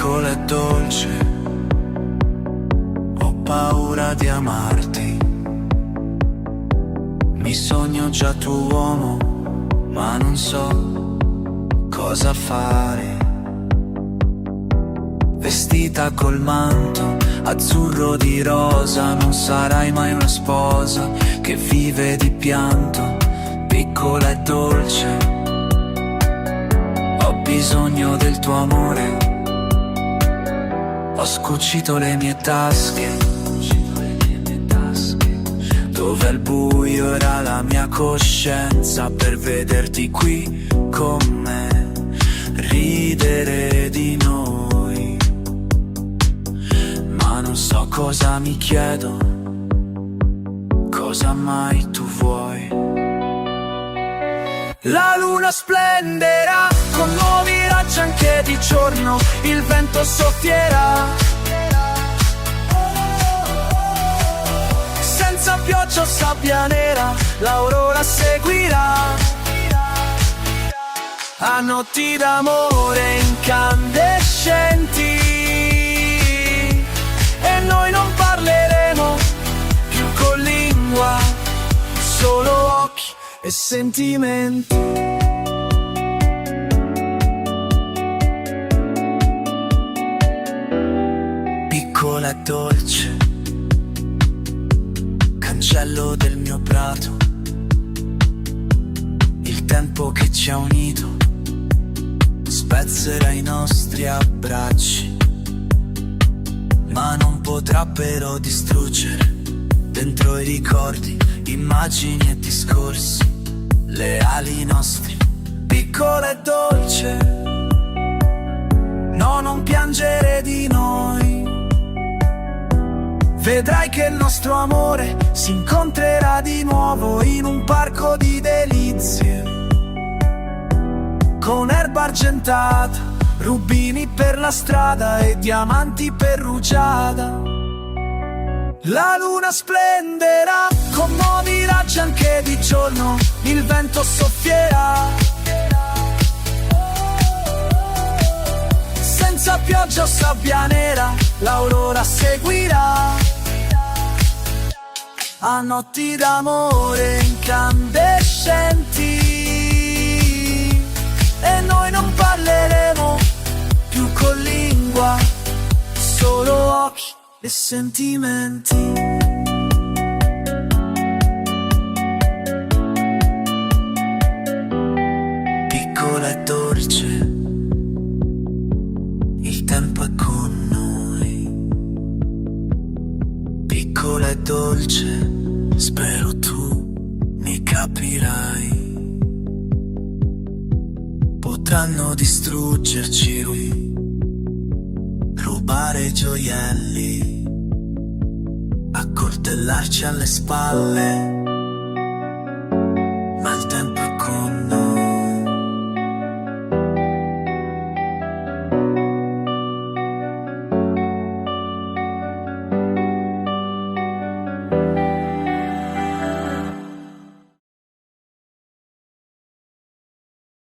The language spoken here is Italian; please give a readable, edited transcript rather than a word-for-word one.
piccola e dolce, ho paura di amarti. Mi sogno già tuo uomo, ma non so cosa fare. Vestita col manto azzurro di rosa, non sarai mai una sposa che vive di pianto, piccola e dolce. Ho bisogno del tuo amore, ho scucito le mie tasche. Dov'è il buio era la mia coscienza per vederti qui con me, ridere di noi. Ma non so cosa mi chiedo, cosa mai tu vuoi. La luna splenderà con nuovi raggi anche di giorno, il vento soffierà. Senza pioggia o sabbia nera, l'aurora seguirà. A notti d'amore incandescenti, e noi non parleremo più con lingua, solo occhi e sentimenti. Piccola e dolce, cancello del mio prato, il tempo che ci ha unito spezzerà i nostri abbracci, ma non potrà però distruggere dentro i ricordi, immagini e discorsi, le ali nostre. Piccola e dolce, no, non piangere di noi. Vedrai che il nostro amore si incontrerà di nuovo in un parco di delizie, con erba argentata, rubini per la strada e diamanti per rugiada. La luna splenderà con nuovi raggi anche di giorno, il vento soffierà. Senza pioggia o sabbia nera, l'aurora seguirà. A notti d'amore incandescenti, e noi non parleremo più con lingua, solo occhi e sentimenti. Piccola e dolce, il tempo è con noi. Piccola e dolce, spero tu mi capirai. Potranno distruggerci, rubare gioielli, accoltellarci alle spalle,